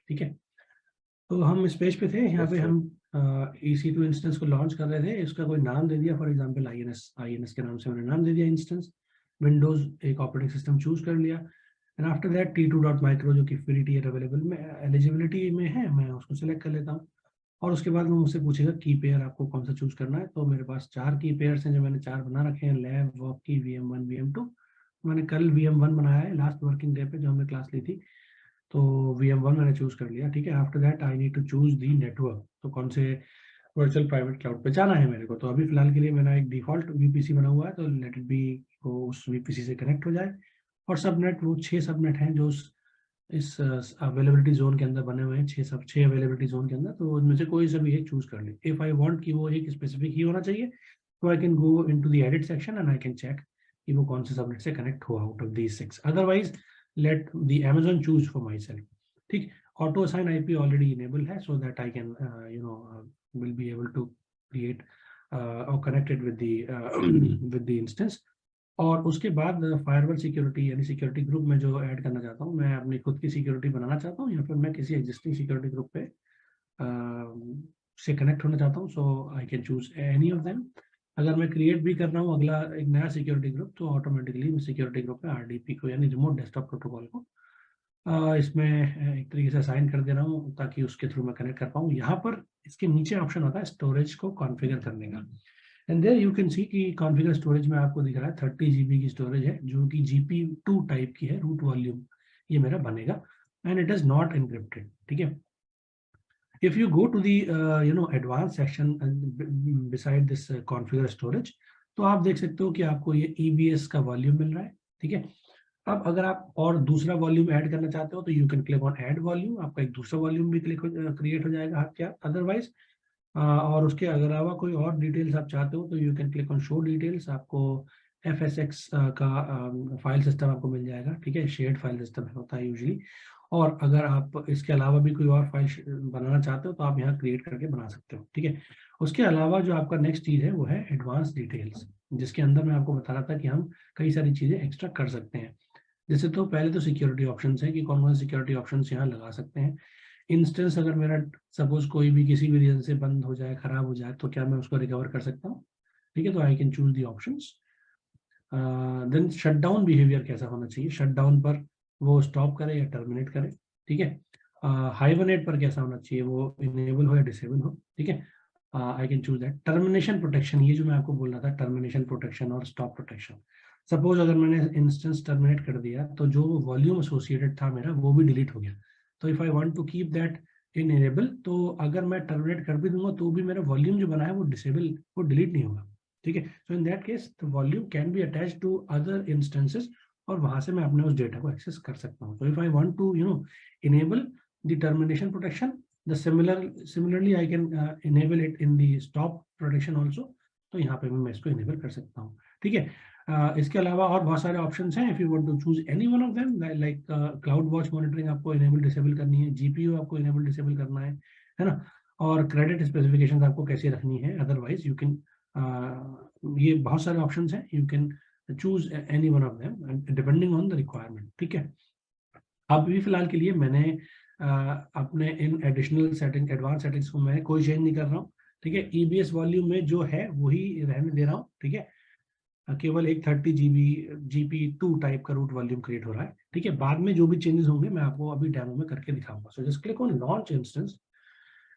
ठीक है, तो हम इस पेज पे थे, यहाँ पे हम EC2 इंस्टेंस को लॉन्च कर रहे थे। इसका कोई नाम दे दिया, फॉर एग्जांपल INS के नाम से मैंने नाम दे दिया इंस्टेंस। विंडोज एक ऑपरेटिंग सिस्टम चूज कर लिया, एंड आफ्टर दैट T2.micro जो कि फ्री टियर अवेलेबल में एलिजिबिलिटी में है, मैं उसको सिलेक्ट कर लेता हूँ। और उसके बाद वो मुझसे पूछेगा की पेयर आपको कौन सा चूज करना है। तो मेरे पास 4 की पेयर्स हैं, जो मैंने 4 बना रखे हैं, लैब, वर्क की, VM1, VM2। मैंने कल VM1 बनाया है, लास्ट वर्किंग डे पे जो हमने क्लास ली थी, तो VM1 मैंने चूज कर लिया। ठीक है, after that I need to choose the network, तो कौन से वर्चुअल प्राइवेट क्लाउड पे जाना है मेरे को। तो अभी फिलहाल के लिए मेरा एक डिफॉल्ट VPC बना हुआ है, तो लेट इट बी वो उस VPC से कनेक्ट हो जाए। और सबनेट, वो 6 सबनेट हैं जो इस अवेलेबिलिटी जोन के अंदर बने हुए हैं, 6 अवेलेबिलिटी जोन के अंदर। तो उनमें से कोई सा भी एक चूज कर ले। इफ आई वांट कि वो एक स्पेसिफिक ही होना चाहिए, तो I can go into the edit section and I can check कि वो कौन से सबनेट से कनेक्ट हुआ out of these 6। Otherwise let the Amazon choose for myself. ठीक, auto assign IP already enable है, so that I can will be able to create और connected with the instance. और उसके बाद firewall security यानी security group में जो add करना चाहता हूँ, मैं अपनी खुद की सिक्योरिटी बनाना चाहता हूँ, या फिर मैं किसी एग्जिस्टिंग सिक्योरिटी ग्रुप पे से कनेक्ट होना चाहता हूँ, so I can choose any of them. अगर मैं क्रिएट भी कर रहा हूँ अगला एक नया सिक्योरिटी ग्रुप, तो ऑटोमेटिकली मैं सिक्योरिटी ग्रुप में RDP को यानी रिमोट डेस्कटॉप प्रोटोकॉल को इसमें एक तरीके से असाइन कर दे रहा हूँ, ताकि उसके थ्रू मैं कनेक्ट कर पाऊँ। यहाँ पर इसके नीचे ऑप्शन आता है स्टोरेज को कॉन्फ़िगर करने का, and there you can see कि कॉन्फ़िगर स्टोरेज में आपको दिख रहा है 30 GB की स्टोरेज है, जो कि GP2 टाइप की है, रूट वॉल्यूम ये मेरा बनेगा, and it is not encrypted. ठीक है, if you go to the advanced section beside this configure storage, तो आप देख सकते हो कि आपको ये EBS का वॉल्यूम मिल रहा है। ठीक है, अब अगर आप और दूसरा वॉल्यूम ऐड करना चाहते हो, तो you can click on add volume, आपका एक दूसरा वॉल्यूम भी क्रिएट हो जाएगा हाथ के हाथ। अदरवाइज और उसके अलावा कोई और डिटेल्स आप चाहते हो, तो you can click on show details, आपको FSX का फाइल सिस्टम आपको मिल जाएगा। ठीक है, शेयर्ड फाइल सिस्टम होता है यूजुअली। और अगर आप इसके अलावा भी कोई और फाइल बनाना चाहते हो, तो आप यहाँ क्रिएट करके बना सकते हो। ठीक है, उसके अलावा जो आपका नेक्स्ट चीज़ है वो है एडवांस डिटेल्स, जिसके अंदर मैं आपको बता रहा था कि हम कई सारी चीज़ें एक्स्ट्रा कर सकते हैं। जैसे तो पहले तो सिक्योरिटी ऑप्शंस है कि कौन कौन से सिक्योरिटी ऑप्शंस यहाँ लगा सकते हैं। इंस्टेंस अगर मेरा सपोज कोई भी किसी भी रीजन से बंद हो जाए, खराब हो जाए, तो क्या मैं उसको रिकवर कर सकता हूँ। ठीक है, तो I can choose the options. Then shut down behaviour कैसा होना चाहिए, शट डाउन पर वो स्टॉप करे या टर्मिनेट करे। ठीक है, हाइबरनेट पर कैसा होना चाहिए, वो इनेबल हो या डिसेबल हो। ठीक है, आई can choose that. Termination protection, ये जो मैं आपको बोल रहा था, टर्मिनेशन प्रोटेक्शन और स्टॉप प्रोटेक्शन। सपोज अगर मैंने इंस्टेंस टर्मिनेट कर दिया, तो जो वॉल्यूम एसोसिएटेड था मेरा वो भी डिलीट हो गया। तो if I want to keep that in enable, तो अगर मैं टर्मिनेट कर भी दूंगा तो भी मेरा वॉल्यूम जो बना है वो डिसेबल, वो डिलीट नहीं होगा। ठीक है, so in that case the volume can be attached to other instances, और वहां से मैं अपने उस डेटा को एक्सेस कर सकता हूँ। तो if I want to enable the termination protection, the similarly I can enable it in the stop protection also, तो यहाँ पे मैं इसको enable कर सकता हूँ। ठीक है, इसके अलावा और बहुत सारे ऑप्शंस हैं। If you want to choose any one of them, like CloudWatch monitoring आपको इनेबल डिसेबल करनी है, GPU आपको इनेबल डिसेबल करना है ना, और क्रेडिट स्पेसिफिकेशंस आपको कैसे रखनी है। अदरवाइज यू कैन, ये बहुत सारे ऑप्शंस हैं, you can choose any one of them depending on the requirement. ठीक है, अभी फिलहाल के लिए मैंने अपने in additional setting, advance settings को मैं कोई चेंज नहीं कर रहा हूँ। ठीक है, EBS वॉल्यूम में जो है वही रहने दे रहा हूँ। ठीक है, केवल एक 30 GB GP2 टाइप का रूट वॉल्यूम क्रिएट हो रहा है। ठीक है, बाद में जो भी चेंजेस होंगे मैं आपको अभी डेमो में करके दिखाऊंगा। So just click on launch instance,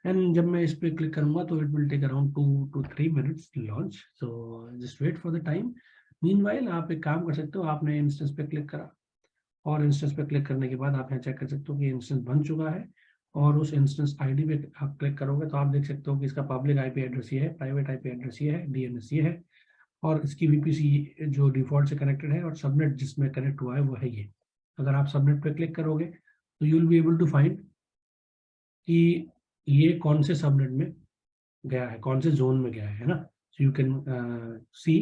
and जब मैं इस पर क्लिक करूंगा तो it will take around 2 to 3 minutes launch. So just wait for the time. Meanwhile आप एक काम कर सकते हो, आपने इंस्टेंस पे क्लिक करा, और इंस्टेंस पे क्लिक करने के बाद आप यहाँ चेक कर सकते हो कि इंस्टेंस बन चुका है, और उस इंस्टेंस ID पे आप क्लिक करोगे तो आप देख सकते हो कि इसका पब्लिक IP एड्रेस ये है, प्राइवेट IP एड्रेस ये है, DNS ये है, और इसकी VPC जो डिफॉल्ट से कनेक्टेड है, और सबनेट जिसमें कनेक्ट हुआ है वो है ये। अगर आप सबनेट पे क्लिक करोगे तो you will be able to find कि ये कौन से सबनेट में गया है, कौन से जोन में गया है ना। सो यू कैन सी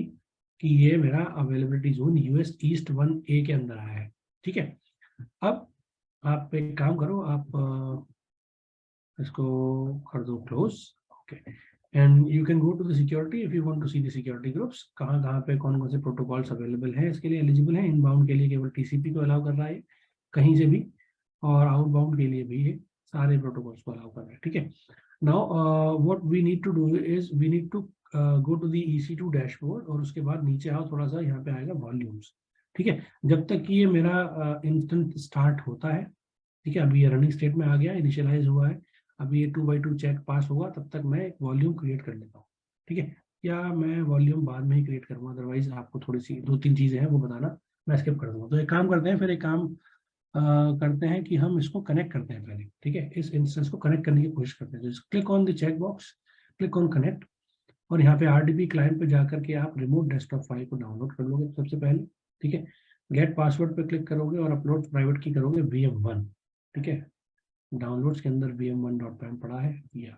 कि ये मेरा availability zone US East 1A के अंदर आया है। ठीक है, अब आप एक काम करो, आप इसको कर दो close. Okay, and you can go to the security if you want to see the security groups, कहाँ कहाँ पे कौन कौन से प्रोटोकॉल्स अवेलेबल हैं इसके लिए एलिजिबल है। इनबाउंड के लिए केवल TCP को अलाउ कर रहा है कहीं से भी, और आउटबाउंड के लिए भी है सारे प्रोटोकॉल्स को अलाउ कर रहा है, ठीक है। Now what we need to do is we need to go to the EC2 dashboard, और उसके बाद नीचे आओ थोड़ा सा, यहाँ पे आएगा वॉल्यूम्स, ठीक है। जब तक कि ये मेरा इंस्टेंट स्टार्ट होता है, ठीक है, अभी ये रनिंग स्टेट में आ गया, इनिशियलाइज हुआ है, अभी ये 2x2 चेक पास होगा, तब तक मैं एक वॉल्यूम क्रिएट कर लेता हूँ, ठीक है। या मैं वॉल्यूम बाद में ही क्रिएट करूँगा, अदरवाइज आपको थोड़ी सी 2-3 चीज़ें हैं वो बताना, मैं स्किप कर दूंगा। तो एक काम करते हैं, फिर एक काम करते हैं कि हम इसको कनेक्ट करते हैं पहले, ठीक है, इस इंस्टेंस को कनेक्ट करने की कोशिश करते हैं। Click on the check box, click on connect, और यहाँ पे RDP क्लाइंट पे जाकर के आप रिमोट डेस्कटॉप फाइल को डाउनलोड कर लोगे सबसे पहले, ठीक है। गेट पासवर्ड पे क्लिक करोगे और अपलोड प्राइवेट की करोगे VM1, ठीक है। डाउनलोड्स के अंदर VM1.py पड़ा है, या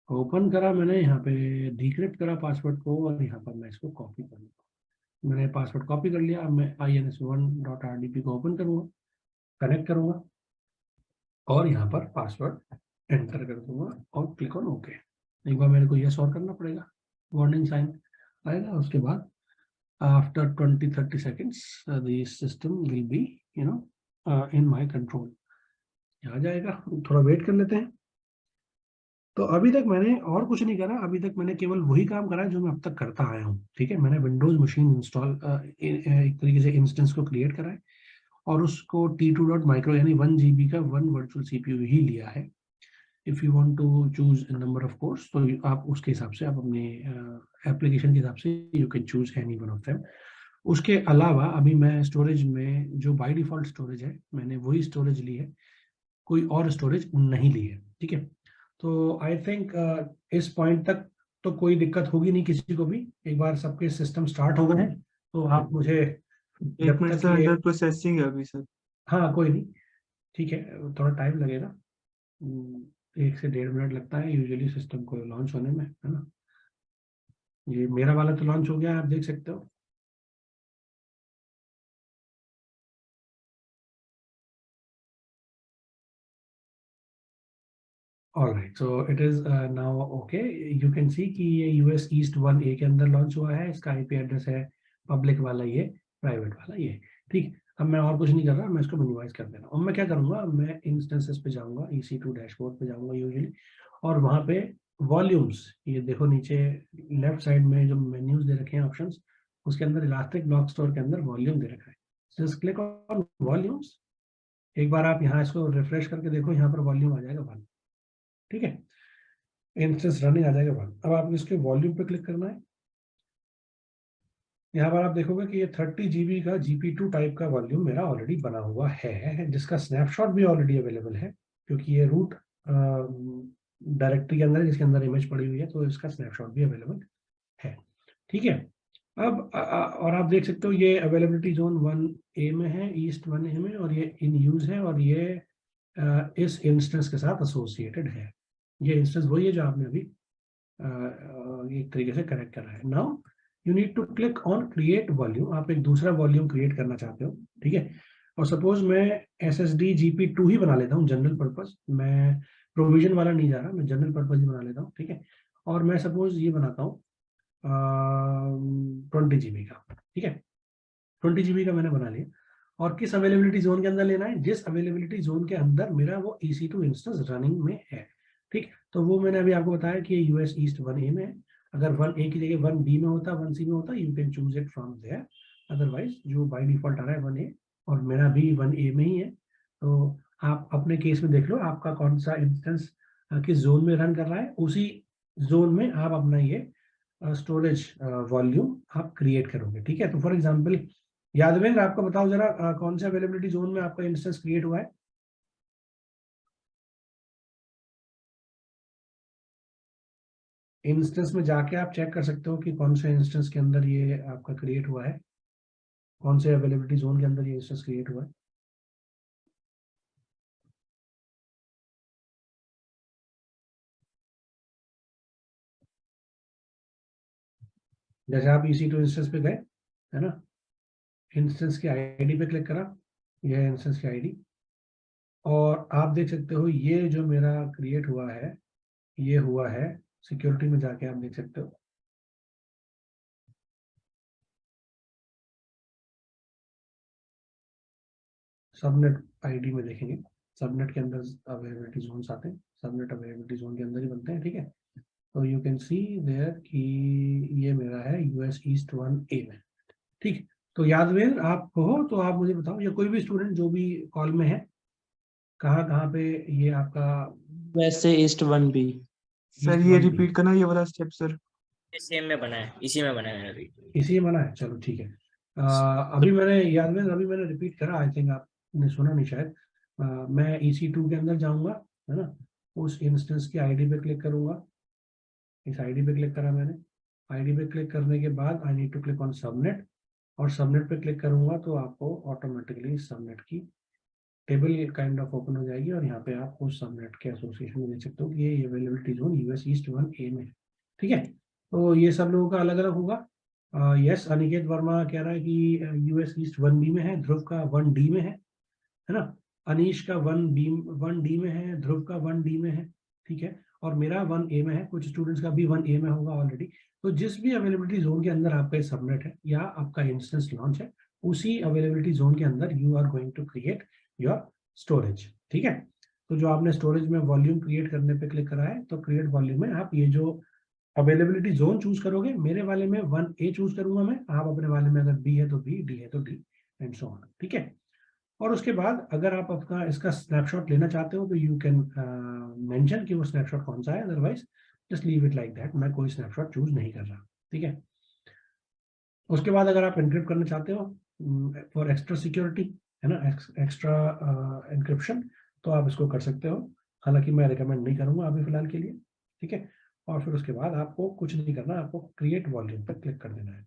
ओपन करा मैंने, यहाँ पे डिक्रिप्ट करा पासवर्ड को, और यहाँ पर मैं इसको कॉपी कर लूँगा। मैंने पासवर्ड कॉपी कर लिया, अब मैं INS1.RDP को ओपन करूँगा, कनेक्ट करूँगा, और यहाँ पर पासवर्ड एंटर कर दूंगा और क्लिक ऑन ओके। एक बार मेरे को यस और करना पड़ेगा, वार्निंग साइन आएगा, उसके बाद after 20-30 seconds the system will be in my control, आ जाएगा। थोड़ा वेट कर लेते हैं। तो अभी तक मैंने और कुछ नहीं करा, अभी तक मैंने केवल वही काम करा जो मैं अब तक करता आया हूँ, ठीक है। मैंने विंडोज मशीन इंस्टॉल एक तरीके से इंस्टेंस को क्रिएट करा है, और उसको T2.micro यानी 1 GB का 1 वर्चुअल CPU ही लिया है। If you want to choose number of cores, तो आप उसके हिसाब से, आप अपने एप्लीकेशन के हिसाब से you can choose any one of them. उसके अलावा अभी मैं स्टोरेज में जो बाय डिफॉल्ट स्टोरेज है, मैंने वही स्टोरेज ली है, कोई और स्टोरेज नहीं ली है, ठीक है। तो आई थिंक इस पॉइंट तक तो कोई दिक्कत होगी नहीं किसी को भी। एक बार सबके सिस्टम स्टार्ट हो गए हैं, तो आप मुझे एक जब मिनट तक से ये, अंडर प्रोसेसिंग है अभी सर। हाँ कोई नहीं, ठीक है, थोड़ा टाइम लगेगा, 1 से 1.5 मिनट लगता है यूजुअली सिस्टम को लॉन्च होने में, है ना। ये मेरा वाला तो लॉन्च हो गया है, आप देख सकते हो। All right, so it is now okay. You can see कि ये US ईस्ट 1A के अंदर लॉन्च हुआ है, इसका IP एड्रेस है पब्लिक वाला ये, प्राइवेट वाला ये, ठीक। अब मैं और कुछ नहीं कर रहा, मैं इसको मिनिमाइज कर दे रहा हूँ। अब मैं क्या करूंगा, मैं इंस्टेंसेस पे जाऊंगा, EC2 डैशबोर्ड पे जाऊंगा यूजुअली, और वहां पे वॉल्यूम्स, ये देखो नीचे लेफ्ट साइड में जो मेन्यूज दे रखे हैं ऑप्शंस, उसके अंदर इलास्टिक ब्लॉक स्टोर के अंदर वॉल्यूम दे रखा है। जस्ट क्लिक ऑन वॉल्यूम्स, एक बार आप यहाँ इसको रिफ्रेश करके देखो, यहाँ पर वॉल्यूम आ जाएगा 1, ठीक है, इंस्टेंस रनिंग आ जाएगा 1। अब आपको इसके वॉल्यूम पे क्लिक करना है, यहाँ पर आप देखोगे कि ये 30 GB का GP2 टाइप का वॉल्यूम मेरा ऑलरेडी बना हुआ है, जिसका स्नैपशॉट भी ऑलरेडी अवेलेबल है, क्योंकि ये रूट डायरेक्टरी के अंदर है, जिसके अंदर इमेज पड़ी हुई है, तो इसका स्नैपशॉट भी अवेलेबल है, ठीक है। अब और आप देख सकते हो ये अवेलेबिलिटी जोन 1A में है, ईस्ट 1A में, और ये इन यूज है, और ये इस इंस्टेंस के साथ एसोसिएटेड है। ये इंस्टेंस वही है जो आपने अभी एक तरीके से कनेक्ट करा है। Now you need to click on create volume, आप एक दूसरा वॉल्यूम क्रिएट करना चाहते हो, ठीक है। और सपोज मैं SSD GP2 ही बना लेता हूँ, जनरल पर्पज, मैं प्रोविजन वाला नहीं जा रहा, मैं जनरल पर्पज ही बना लेता हूँ, ठीक है। और मैं सपोज ये बनाता हूँ 20 GB का, ठीक है, 20 GB का मैंने बना लिया। और किस अवेलेबिलिटी जोन के अंदर लेना है, जिस अवेलेबिलिटी जोन के अंदर मेरा वो EC2 इंस्टेंस रनिंग में है, ठीक। तो वो मैंने अभी आपको बताया कि ये US ईस्ट 1A में है। अगर 1A की जगह 1B में होता, 1C में होता, you can choose it from there, otherwise जो बाई डिफॉल्ट आ रहा है 1A, और मेरा भी 1A में ही है। तो आप अपने केस में देख लो आपका कौन सा इंस्टेंस किस जोन में रन कर रहा है, उसी जोन में आप अपना ये स्टोरेज वॉल्यूम आप क्रिएट करोगे, ठीक है। तो फॉर एग्जांपल यादवेंद्र, आपको बताओ जरा कौन सा अवेलेबिलिटी जोन में आपका इंस्टेंस क्रिएट हुआ है। इंस्टेंस में जाके आप चेक कर सकते हो कि कौन से इंस्टेंस के अंदर ये आपका क्रिएट हुआ है, कौन से अवेलेबिलिटी जोन के अंदर ये इंस्टेंस क्रिएट हुआ है। जैसे आप EC2 इंस्टेंस पे गए, है ना, इंस्टेंस की ID पे क्लिक करा, यह है इंस्टेंस की ID, और आप देख सकते हो ये जो मेरा क्रिएट हुआ है, ये हुआ है, सिक्योरिटी में जाके आप देख सकते हो, सबनेट ID में देखेंगे, सबनेट के अंदर अवेलेबिलिटी जोन्स आते हैं, सबनेट अवेलेबिलिटी जोन के अंदर ही बनते हैं, ठीक है। तो यू कैन सी देयर कि ये मेरा है यूएस ईस्ट 1A में, ठीक। तो यादवेर आप हो तो आप मुझे बताओ, या कोई भी स्टूडेंट जो भी कॉल में है, कहाँ कहाँ पे ये आपका वैसे ईस्ट 1B सर ईस्ट ये 1B रिपीट करना ये वाला स्टेप सर। सेम में बना है, इसी में बना है मेरा भी। इसी में बना है, चलो ठीक है। अभी मैंने यादवेर अभी मैंने रिपीट करा, आई थिंक आपने सुना नहीं शायद। मैं EC2 के अंदर जाऊंगा, है ना, उस इंस्टेंस की आईडी पे क्लिक करूंगा, इस आईडी पे क्लिक करा मैंने। आईडी पे क्लिक करने के बाद I need to click on subnet, और सबनेट पे क्लिक करूंगा तो आपको ऑटोमेटिकली सबनेट की टेबल काइंड ऑफ ओपन हो जाएगी, और यहाँ पे आप उस सबनेट के एसोसिएशन में देख सकते हो कि ये availability zone US east 1A में है, ठीक है। तो ये सब लोगों का अलग अलग होगा। यस, अनिकेत वर्मा कह रहा है कि यूएस ईस्ट 1B में है, ध्रुव का 1D में है ना, अनीश का 1D में है, ध्रुव का 1D में है, ठीक है, और मेरा 1A में है, कुछ स्टूडेंट्स का भी 1A में होगा ऑलरेडी। तो जिस भी अवेलेबिलिटी जोन के अंदर आपका सबनेट है या आपका इंस्टेंस लॉन्च है, उसी अवेलेबिलिटी जोन के अंदर you are going to create your storage, ठीक है। तो जो आपने स्टोरेज में वॉल्यूम क्रिएट करने पे क्लिक करा है, तो क्रिएट वॉल्यूम में आप ये जो अवेलेबिलिटी जोन चूज करोगे, मेरे वाले में 1A चूज करूंगा मैं, आप अपने वाले में अगर B है तो B, D है तो D, एंड सो ऑन, ठीक है। और उसके बाद अगर आप अपना इसका स्नैपशॉट लेना चाहते हो तो यू कैन मेंशन कि वो स्नैपशॉट कौन सा है, otherwise just leave it like that, मैं कोई स्नैपशॉट चूज नहीं कर रहा, ठीक है। उसके बाद अगर आप एनक्रिप्ट करना चाहते हो फॉर एक्स्ट्रा सिक्योरिटी, है ना, एक्स्ट्रा एनक्रिप्शन, तो आप इसको कर सकते हो, हालांकि मैं रिकमेंड नहीं करूंगा अभी फिलहाल के लिए, ठीक है। और फिर उसके बाद आपको कुछ नहीं करना, आपको क्रिएट वॉल्यूम पर क्लिक कर देना है।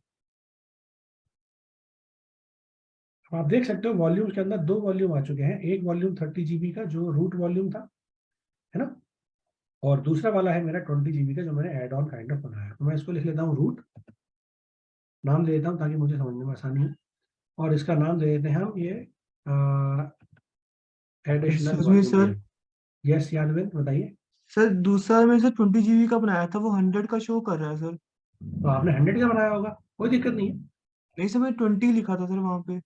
आप देख सकते हो वॉल्यूम्स के अंदर 2 वॉल्यूम आ चुके हैं, एक वॉल्यूम 30 GB का जो रूट वॉल्यूम था, है ना, और दूसरा वाला है मेरा 20 GB का जो मैंने एड ऑन काइंड ऑफ बनाया। तो मैं इसको लिख लेता हूँ रूट, नाम दे देता हूँ ताकि मुझे समझने में आसानी हो, और इसका नाम दे देते हैं हम ये additional Excuse me, sir. Volume. Yes Yadavendra बताइए। सर दूसरा में जो 20 GB का बनाया था वो 100 का शो कर रहा है सर। तो आपने 100 का बनाया होगा, कोई दिक्कत नहीं है, नहीं सर, मैंने 20 लिखा था सर वहाँ पे।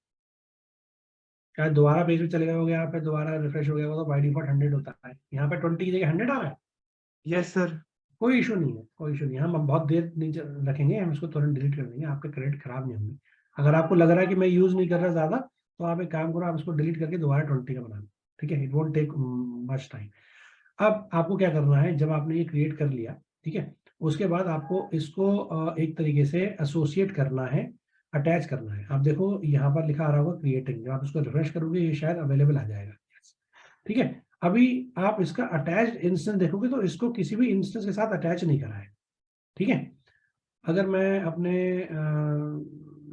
शायद दोबारा पेज पे चले गए होगे, यहाँ पे दोबारा रिफ्रेश हो गया होगा, तो बाई डिफॉल्ट 100 होता है, यहाँ पे 20 की जगह 100 आ रहा है। Yes sir. कोई इशू नहीं है, कोई इशू नहीं है, हम बहुत देर नहीं रखेंगे, हम इसको तुरंत डिलीट कर देंगे, आपके क्रेडिट खराब नहीं होंगे। अगर आपको लग रहा है कि मैं यूज नहीं कर रहा ज्यादा, तो आप एक काम करो, आप इसको डिलीट करके दोबारा 20 का बना लो, ठीक है, it won't take much time. अब आपको क्या करना है, जब आपने ये क्रिएट कर लिया, ठीक है, उसके बाद आपको इसको एक तरीके से एसोसिएट करना है, अटैच करना है। आप देखो यहाँ पर लिखा आ रहा होगा क्रिएटिंग, जब आप इसको रिफ्रेश करोगे ये शायद अवेलेबल आ जाएगा, ठीक है। अभी आप इसका अटैच्ड इंस्टेंस देखोगे तो इसको किसी भी इंस्टेंस के साथ अटैच नहीं करा है, ठीक है। अगर मैं अपने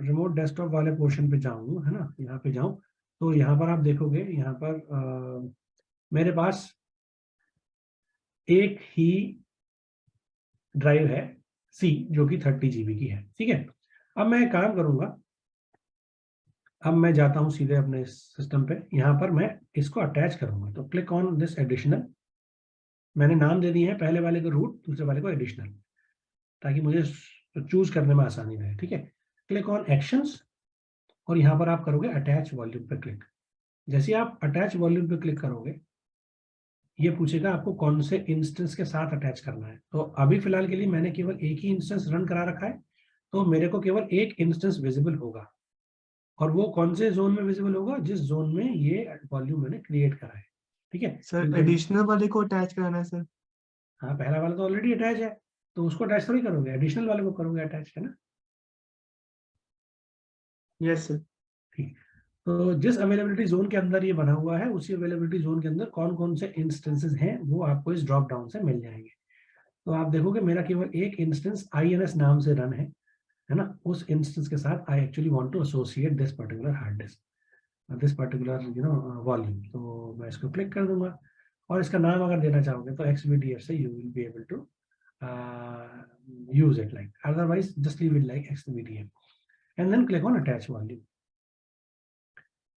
रिमोट डेस्कटॉप वाले पोर्शन पे जाऊँ, है ना, यहाँ पे जाऊँ, तो यहाँ पर आप देखोगे, यहाँ पर मेरे पास एक ही ड्राइव है C जो कि 30 GB की है, ठीक है। अब मैं एक काम करूंगा, अब मैं जाता हूं सीधे अपने सिस्टम पे, यहाँ पर मैं इसको अटैच करूंगा, तो क्लिक ऑन दिस एडिशनल, मैंने नाम दे दिए हैं, पहले वाले को रूट, दूसरे वाले को एडिशनल, ताकि मुझे चूज करने में आसानी रहे, ठीक है। क्लिक ऑन एक्शंस, और यहाँ पर आप करोगे अटैच वॉल्यूम पे क्लिक। जैसे आप अटैच वॉल्यूम पे क्लिक करोगे, ये पूछेगा आपको कौन से इंस्टेंस के साथ अटैच करना है। तो अभी फिलहाल के लिए मैंने केवल एक ही इंस्टेंस रन करा रखा है, तो मेरे को केवल एक इंस्टेंस विजिबल होगा, और वो कौन से जोन में विजिबल होगा, जिस जोन में ये वॉल्यूम मैंने क्रिएट करा है, ठीक है। सर एडिशनल वाले को अटैच कराना है सर। हाँ, पहला वाला तो ऑलरेडी अटैच है, तो उसको अटैच थोड़ी करोगे, एडिशनल वाले को करोगे अटैच, है ना। Yes sir. ठीक, तो जिस अवेलेबिलिटी जोन के अंदर ये बना हुआ है, उसी अवेलेबिलिटी जोन के अंदर कौन कौन से इंस्टेंसेस हैं वो आपको इस ड्रॉप डाउन से मिल जाएंगे। तो आप देखोगे मेरा केवल एक इंस्टेंस INS नाम से रन है ना, उस इंस्टेंस के साथ I actually want to associate this particular hard disk, this particular volume. तो मैं इसको क्लिक कर दूंगा, और इसका नाम अगर देना चाहोगे तो XVDF से you will be able to use it, like otherwise just leave it like XVDF and then click on attach volume।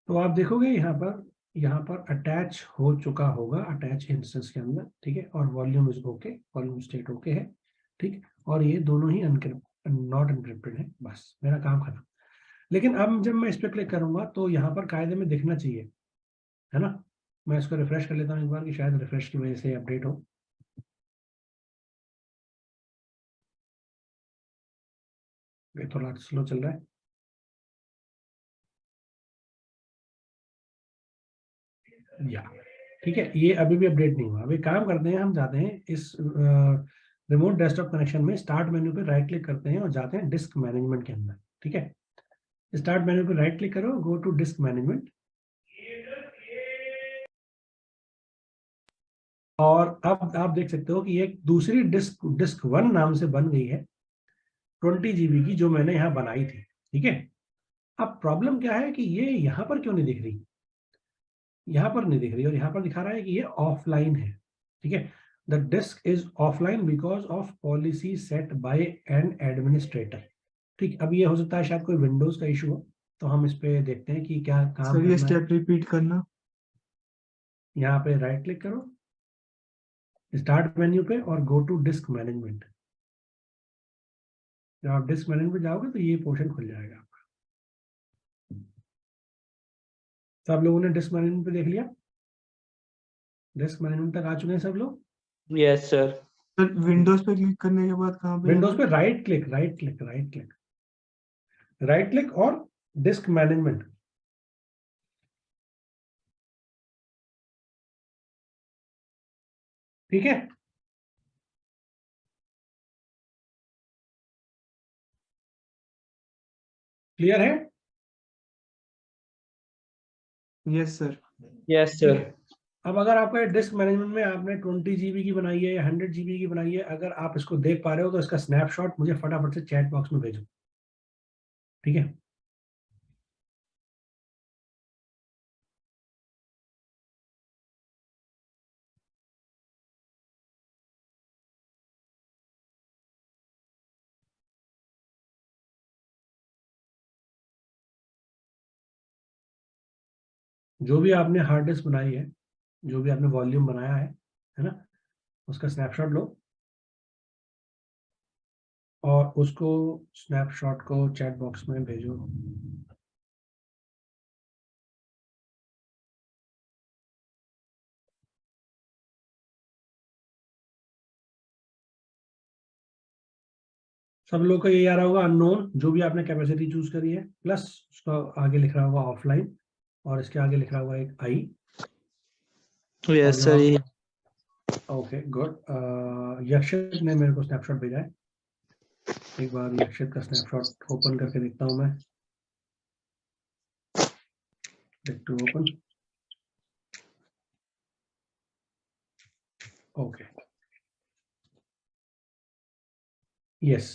तो आप देखोगे यहाँ पर अटैच हो चुका होगा, अटैच इंस्टेंस के अंदर, ठीक है, और volume is okay, volume state okay है, ठीक, और ये दोनों ही नॉट एनक्रिप्टेड है, बस मेरा काम खत्म। लेकिन अब जब मैं इस पर क्लिक करूंगा तो यहाँ पर कायदे में दिखना चाहिए, है ना, मैं इसको रिफ्रेश कर लेता हूँ एक बार कि शायद रिफ्रेश की वजह से अपडेट हो। ये थोड़ा स्लो चल रहा है। या ठीक है, ये अभी भी अपडेट नहीं हुआ। अभी काम करते हैं, हम जाते हैं इस रिमोट डेस्कटॉप कनेक्शन में, स्टार्ट मेन्यू पे राइट क्लिक करते हैं और जाते हैं डिस्क मैनेजमेंट के अंदर। ठीक है, स्टार्ट मेन्यू पे राइट क्लिक करो, गो टू डिस्क मैनेजमेंट, और अब आप देख सकते हो कि एक दूसरी डिस्क डिस्क 1 नाम से बन गई है 20 GB की, जो मैंने यहाँ बनाई थी। ठीक है, अब प्रॉब्लम क्या है कि ये यहाँ पर क्यों नहीं दिख रही, यहाँ पर नहीं दिख रही, और यहाँ पर दिखा रहा है कि ये ऑफलाइन है। ठीक है, the disk is offline because of policy set by an administrator. ठीक, अब ये हो सकता है शायद कोई विंडोज का इशू हो, तो हम इस पे देखते हैं कि क्या काम सर ये करना है। स्टेप रिपीट करना। यहाँ पे राइट क्लिक करो, स्टार्ट मेन्यू पे, और गो टू डिस्क मैनेजमेंट। जब आप डिस्क मैनेजमेंट पे जाओगे तो ये पोर्शन खुल जाएगा आपका। सब लोगों ने डिस्क मैनेजमेंट पे देख लिया? डिस्क मैनेजमेंट तक आ चुके हैं सब लोग? Yes, sir. सर विंडोज पे क्लिक करने के बाद कहाँ पे विंडोज जाना पे right click, right click, right click, right click और डिस्क मैनेजमेंट। ठीक है, क्लियर है? है? Yes sir. Yes, ठीक sir. है, अब अगर आपका डिस्क मैनेजमेंट में आपने 20 GB की बनाई है या 100 GB की बनाई है, अगर आप इसको देख पा रहे हो तो इसका स्नैपशॉट मुझे फटाफट से चैट बॉक्स में भेजो। ठीक है, जो भी आपने हार्ड डिस्क बनाई है, जो भी आपने वॉल्यूम बनाया है ना, उसका स्नैपशॉट लो और उसको स्नैपशॉट को चैट बॉक्स में भेजो। सब लोग का ये आ रहा होगा अननोन, जो भी आपने कैपेसिटी चूज करी है, प्लस उसका आगे लिख रहा होगा ऑफलाइन, और इसके आगे लिख रहा होगा एक I. Yes, sir. Okay good. Yakshit ने मेरे को स्नैपशॉट भेजा है, एक बार यक्षित का स्नैपशॉट ओपन करके देखता हूं मैं। To open, okay, yes,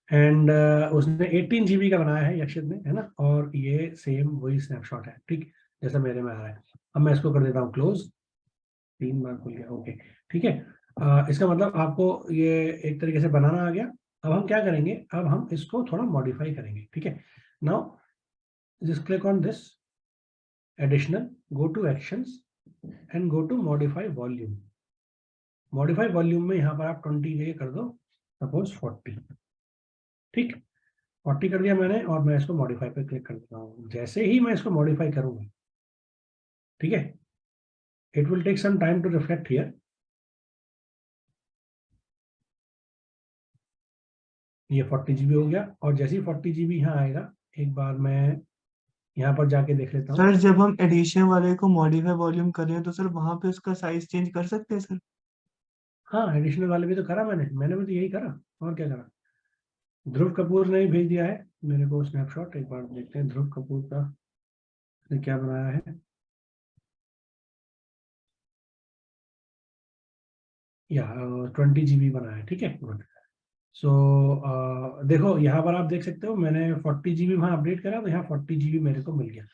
and उसने 18 GB का बनाया है यक्षित ने, है ना, और ये सेम वही स्नैपशॉट है। ठीक, जैसा मेरे में आ रहा है। अब मैं इसको कर देता हूँ क्लोज, 3 बार खुल गया। ओके, ठीक है, इसका मतलब आपको ये एक तरीके से बनाना आ गया। अब हम क्या करेंगे, अब हम इसको थोड़ा मॉडिफाई करेंगे। ठीक है, now just click on this additional, go to actions and go to modify volume. Modify volume में यहाँ पर आप 20 के कर दो, सपोज 40। ठीक, 40 कर दिया मैंने, और मैं इसको मॉडिफाई पे क्लिक कर देता हूँ। जैसे ही मैं इसको मॉडिफाई करूंगा, ठीक है, it will take some time to reflect here. ये 40 GB हो गया, और जैसे ही 40 GB यहाँ आएगा, एक बार मैं यहाँ पर जाके देख लेता हूँ। सर जब हम एडिशन वाले को मॉडिफाई वॉल्यूम करें तो सर वहां पे उसका साइज चेंज कर सकते हैं सर? हाँ, एडिशनल वाले भी तो करा मैंने भी तो यही करा, और क्या करा। ध्रुव कपूर ने भेज दिया है मेरे को स्नैपशॉट, एक बार देखते हैं ध्रुव कपूर का ने क्या बनाया है। या 20 GB बनाया है। ठीक है, गुड। सो देखो यहाँ पर आप देख सकते हो, मैंने 40 GB वहाँ अपडेट करा, तो यहाँ 40 GB मेरे को मिल गया।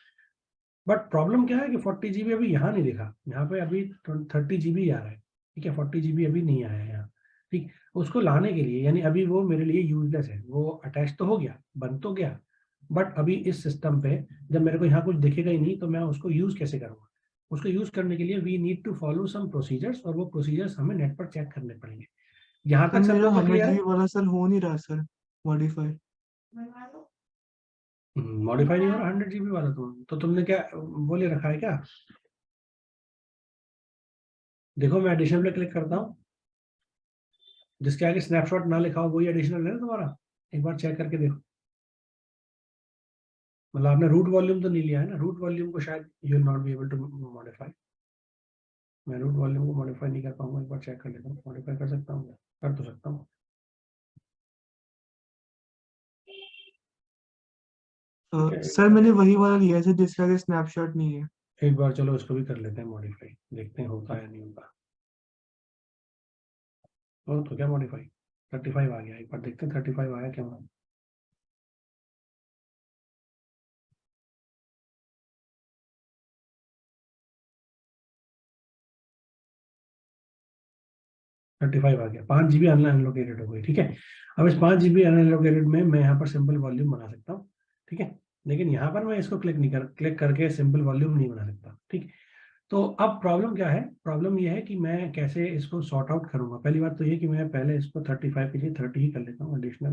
बट प्रॉब्लम क्या है कि 40 GB अभी यहाँ नहीं दिखा, यहाँ पे अभी 30 GB आ रहा है। ठीक है, 40 GB अभी नहीं आया है यहाँ। ठीक, उसको लाने के लिए, यानी अभी वो मेरे लिए यूजलेस है, वो अटैच तो हो गया, बन तो गया, बट अभी इस सिस्टम पे जब मेरे को यहाँ कुछ दिखेगा ही नहीं, तो मैं उसको यूज कैसे करूँगा। उसको यूज करने के लिए we need to follow some procedures, और वो प्रोसीजर्स हमें नेट पर चेक करने पड़ेंगे। यहाँ सर तक सब मेरा लोगों को 100 क्लियर है? GB वाला सर हो नहीं रहा सर मॉडिफाई। मॉडिफाई नहीं हो रहा 100 GB वाला? तो तुमने क्या वो ले रखा है क्या? देखो मैं एडिशन पे क्लिक करता हूँ, जिसके आगे स्नैपशॉट ना लिखा हो वही एडिशनल है ना तुम्हारा, एक बार चेक करके देखो। मतलब आपने रूट वॉल्यूम तो नहीं लिया है ना, रूट वॉल्यूम को शायद you will not be able to modify. मैं रूट वॉल्यूम को मॉडिफाई नहीं कर पाऊंगा, एक बार चेक कर लेता हूँ, मॉडिफाई कर सकता हूँ, कर तो सकता हूँ। सर मैंने वही वाला लिया है जिसके आगे स्नैपशॉट नहीं है। एक बार चलो इसको भी कर लेते हैं मॉडिफाई, देखते हैं होता है या नहीं होता। तो क्या मॉडिफाई 35 आ गया, एक बार देखते हैं 35 आया क्या। 35 आ गया, 5 GB अनलोकेटेड हो गई। ठीक है, अब इस 5 GB अनलोकेटेड में मैं यहाँ पर सिंपल वॉल्यूम बना सकता हूँ। ठीक है, लेकिन यहाँ पर मैं इसको क्लिक करके सिंपल वॉल्यूम नहीं बना सकता। ठीक, तो अब प्रॉब्लम क्या है, प्रॉब्लम ये है कि मैं कैसे इसको सॉर्ट आउट करूंगा। पहली बात तो ये कि मैं पहले इसको 35 के लिए 30 ही कर लेता हूँ एडिशनल,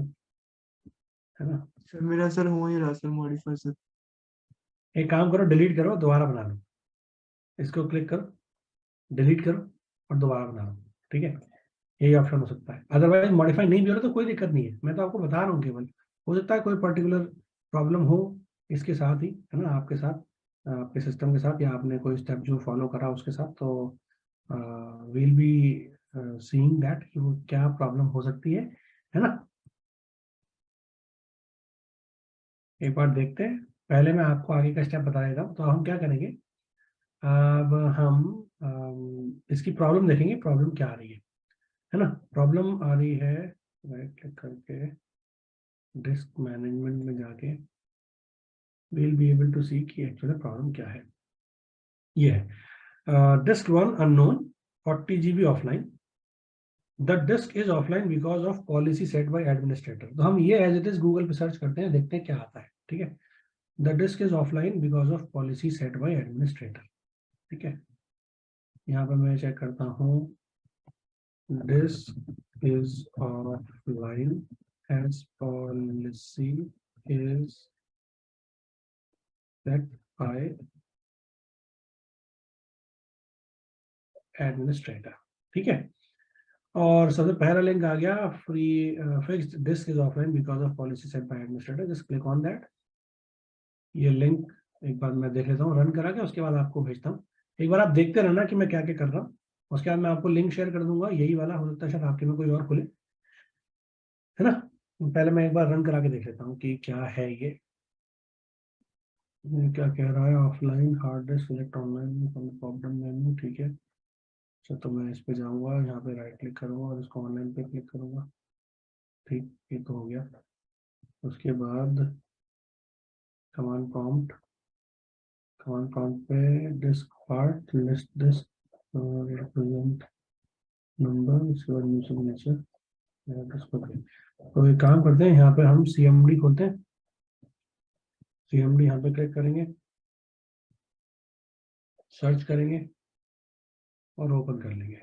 है ना। सर मेरा सर हो ही रहा सर मॉडिफाई सर। एक काम करो, डिलीट करो, दोबारा बना लो, इसको क्लिक करो, डिलीट करो और दोबारा बना लो। ठीक है, यही ऑप्शन हो सकता है। अदरवाइज मॉडिफाई नहीं भी हो रहा तो कोई दिक्कत नहीं है, मैं तो आपको बता रहा हूँ केवल, हो सकता है कोई पर्टिकुलर प्रॉब्लम हो इसके साथ ही, है ना, आपके साथ, आपके सिस्टम के साथ, या आपने कोई स्टेप जो फॉलो करा उसके साथ। तो विल बी सीइंग दैट कि वो क्या प्रॉब्लम हो सकती है ना। एक बार देखते हैं, पहले मैं आपको आगे का स्टेप बता देता हूँ। तो हम क्या करेंगे, अब हम इसकी प्रॉब्लम देखेंगे, प्रॉब्लम क्या आ रही है ना। प्रॉब्लम आ रही है, राइट क्लिक करके डिस्क मैनेजमेंट में जाके we'll be able to see कि एक्चुअली प्रॉब्लम क्या है। ये है disk 1 unknown 40 GB offline, the disk is offline because of policy set by administrator. तो हम ये एज इट इज गूगल पे सर्च करते हैं, देखते हैं क्या आता है। ठीक है, the disk is offline because of policy set by administrator. ठीक है, यहाँ पर मैं चेक करता हूँ, disk is offline as policy is set by administrator. ठीक है, और सबसे पहला लिंक आ गया, free fixed disk is offline because of policy set by administrator, just click on that. ये लिंक एक बार मैं देख लेता हूँ, रन करा के उसके बाद आपको भेजता हूँ। एक बार आप देखते रहना कि मैं क्या क्या कर रहा हूँ, उसके बाद मैं आपको लिंक शेयर कर दूंगा, यही वाला, हो सकता है शायद आपके में कोई और खुले, है ना। पहले मैं एक बार रन करा के देख लेता हूँ कि क्या है ये क्या कह रहा है, offline hard disk select online problem menu. ठीक है, अच्छा तो मैं इस पे जाऊंगा, यहाँ पे राइट क्लिक करूंगा और इसको ऑनलाइन पे क्लिक करूंगा। ठीक, ये तो हो गया। उसके बाद कमांड प्रॉम्प्ट, कमांड प्रॉम्प्ट पे disk part list disk represent number, उसके बाद न्यू सिग्नेचर डिस्क। तो एक काम करते हैं, यहाँ पे हम CMD खोलते हैं, CMD यहाँ पे क्लिक करेंगे, सर्च करेंगे और ओपन कर लेंगे।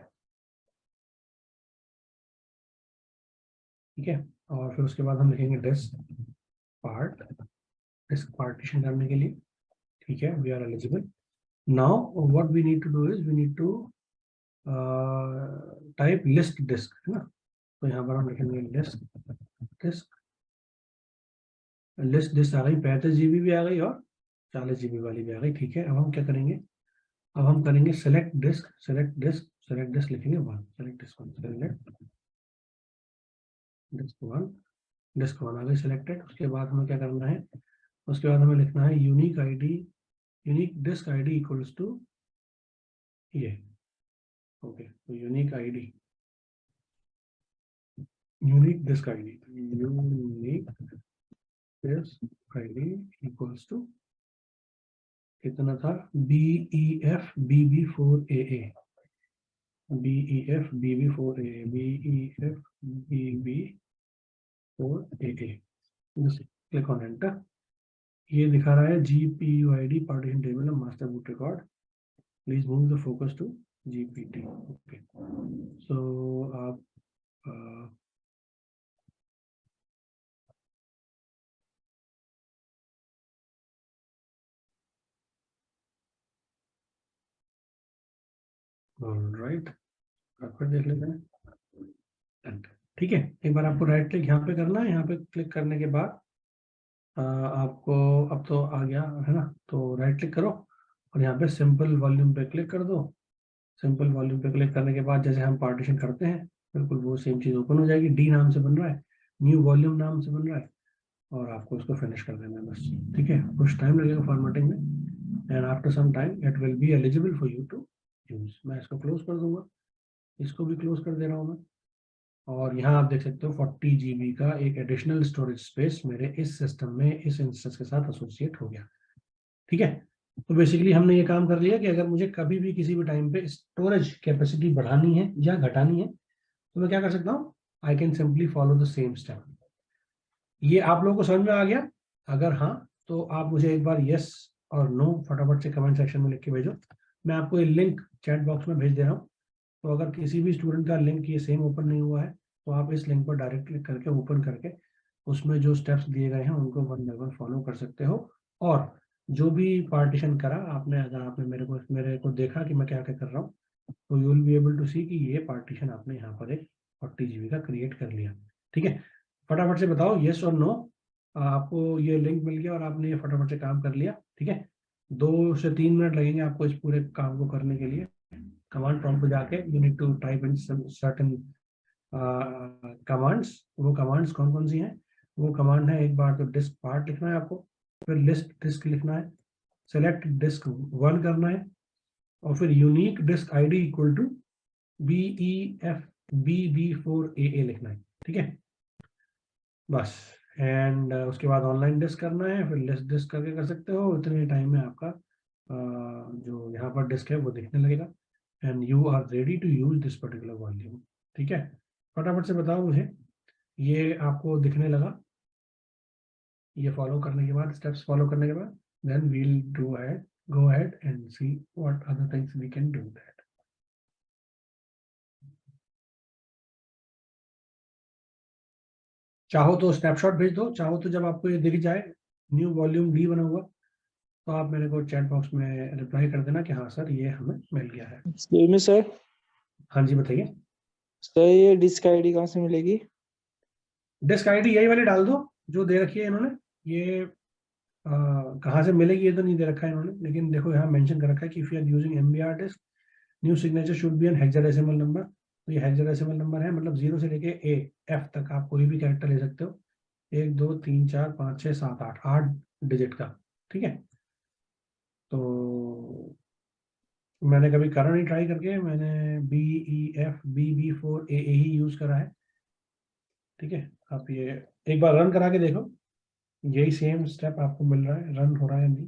ठीक है, और फिर उसके बाद हम लिखेंगे डिस्क पार्ट, डिस्क पार्टीशन करने के लिए। ठीक है, we are eligible. Now what we need to do is we need to type list disk, है ना। तो यहाँ पर हम लिखेंगे लिस्ट डिस्क, लिस्ट डिस्क आ गई, 35 GB भी आ गई और 40 GB वाली भी आ गई। ठीक है, अब हम क्या करेंगे, अब हम करेंगे select disk, select disk, select disk लिखेंगे 1, select disk 1, select disk 1, disk 1 आ गई सिलेक्टेड। उसके बाद हमें क्या करना है, उसके बाद हमें लिखना है unique ID, unique disk ID equals to ये। ओके, तो unique ID, unique disk ID, unique disk ID equals to कितना था, BEF BB4AA, BEF BB4AA, BEF BB4AA। Click on enter. ये दिखा रहा है GPUID partition table master boot record, please move the focus to GPT। Okay, so आप alright, फिर देख लेते हैं। ठीक है, एक बार आपको राइट क्लिक यहाँ पे करना है। यहाँ पे क्लिक करने के बाद आपको अब तो आ गया है ना, तो राइट क्लिक करो और यहाँ पे सिंपल वॉल्यूम पे क्लिक कर दो। सिंपल वॉल्यूम पे क्लिक करने के बाद जैसे हम पार्टीशन करते हैं बिल्कुल वो सेम चीज़ ओपन हो जाएगी। डी नाम से बन रहा है, न्यू वॉल्यूम नाम से बन रहा है, और आपको उसको फिनिश कर देना है बस। ठीक है, कुछ टाइम लगेगा फॉर्मेटिंग में, and after some time it will be eligible for you to use. मैं इसको क्लोज कर दूंगा, इसको भी क्लोज कर दे रहा हूँ मैं। और यहाँ आप देख सकते हो 40 GB का एक एडिशनल स्टोरेज स्पेस मेरे इस सिस्टम में इस इंस्टेंस के साथ एसोसिएट हो गया। ठीक है, तो बेसिकली हमने ये काम कर लिया कि अगर मुझे कभी भी किसी भी टाइम पे स्टोरेज कैपेसिटी बढ़ानी है या घटानी है तो मैं क्या कर सकता हूँ, I can simply follow the same step. ये आप लोगों को समझ में आ गया? अगर हाँ तो आप मुझे एक बार यस और नो फटाफट से कमेंट सेक्शन में लिख के भेजो। मैं आपको ये लिंक चैट बॉक्स में भेज दे रहा हूँ, तो अगर किसी भी स्टूडेंट का लिंक ये सेम ओपन नहीं हुआ है तो आप इस लिंक पर डायरेक्ट क्लिक करके ओपन करके उसमें जो स्टेप्स दिए गए हैं उनको वन बाय वन फॉलो कर सकते हो। और जो भी पार्टीशन करा आपने, अगर आपने मेरे को देखा कि मैं क्या क्या कर रहा हूँ, तो you will be able to see कि ये पार्टीशन आपने यहाँ पर एक 40 GB का क्रिएट कर लिया। ठीक है, फटाफट से बताओ यस और नो, आपको ये लिंक मिल गया और आपने ये फटाफट से काम कर लिया। ठीक है, 2 से 3 मिनट लगेंगे आपको इस पूरे काम को करने के लिए। कमांड प्रॉम्प्ट पे जाके you need to type in certain commands. वो कमांड्स कौन कौन सी हैं? वो कमांड है, एक बार तो डिस्क पार्ट लिखना है आपको, फिर लिस्ट डिस्क लिखना है, सेलेक्ट डिस्क 1 करना है, और फिर unique disk ID equal to BEFBB4AA लिखना है। ठीक है, बस। एंड उसके बाद ऑनलाइन डिस्क करना है, फिर लिस्ट डिस्क करके कर सकते हो। इतने टाइम में आपका जो यहाँ पर डिस्क है वो दिखने लगेगा, and you are ready to use this particular volume. ठीक है, फटाफट से बताओ मुझे, ये आपको दिखने लगा? ये फॉलो करने के बाद, स्टेप्स फॉलो करने के बाद, then we'll go ahead and see what other things we can do that. चाहो तो स्नैपशॉट भेज दो, चाहो तो जब आपको ये दिख जाए न्यू वॉल्यूम डी बना हुआ तो आप मेरे को चैट बॉक्स में रिप्लाई कर देना कि हाँ सर ये हमें मिल गया है। Excuse me, sir. हाँ जी बताइए। सर ये डिस्क आईडी कहाँ से मिलेगी? डिस्क आईडी यही वाली डाल दो जो दे रखी है इन्होंने। ये कहाँ से मिलेगी ये तो नहीं दे रखा है इन्होंने, लेकिन देखो यहाँ मेंशन कर रखा है कि if you are using MBR disk new signature should be an hexadecimal number. तो ये हेक्साडेसिमल नंबर है, मतलब 0 से लेके F तक आप कोई भी कैरेक्टर ले सकते हो। 1 2 3 4 5 6 7 8 डिजिट का। ठीक है, तो मैंने कभी करा नहीं ट्राई करके, मैंने BEFBB4AA ही यूज करा है। ठीक है, आप ये एक बार रन करा के देखो, यही सेम स्टेप आपको मिल रहा है, रन हो रहा है नहीं,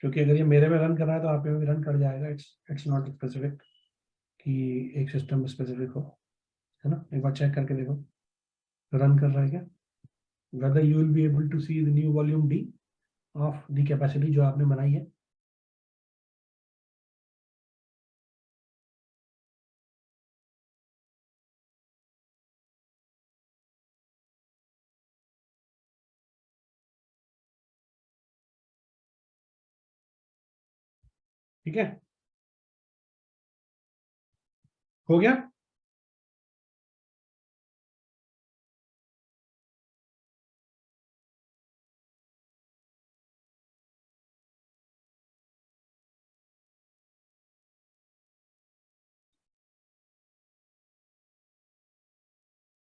क्योंकि अगर ये मेरे में रन कर रहा है तो आप में भी रन कर जाएगा। इट्स नॉट स्पेसिफिक कि एक सिस्टम स्पेसिफिक हो, है ना। एक बार चेक करके देखो रन कर रहा है क्या, whether you will be able to see the new volume D of the capacity जो आपने बनाई है। ठीक है, हो गया।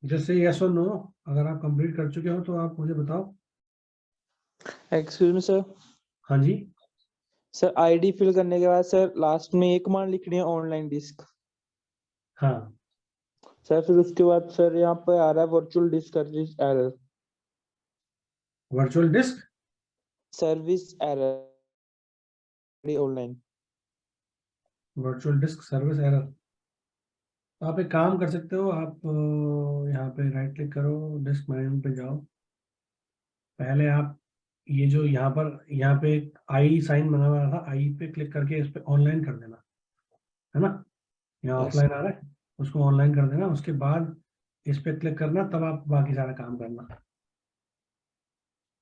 जैसे यस और नो, अगर आप कंप्लीट कर चुके हो तो आप मुझे बताओ। Excuse me, sir. हाँ जी, सर आईडी फिल करने के बाद सर लास्ट में एक कमांड लिखनी है ऑनलाइन डिस्क। हाँ सर फिर उसके बाद सर यहाँ पे आ रहा है virtual disc service error. Virtual disc service error online. Virtual disc service error. आप एक काम कर सकते हो, आप यहाँ पे राइट क्लिक करो, डिस्क मैनेजमेंट पे जाओ। पहले आप ये जो यहाँ पे एक आई साइन बना हुआ था, आई पे क्लिक करके इस पे ऑनलाइन कर देना, है ना। यहाँ Yes. ऑफलाइन आ रहा है, उसको ऑनलाइन कर देना। उसके बाद इस पे क्लिक करना, तब आप बाकी सारा काम करना।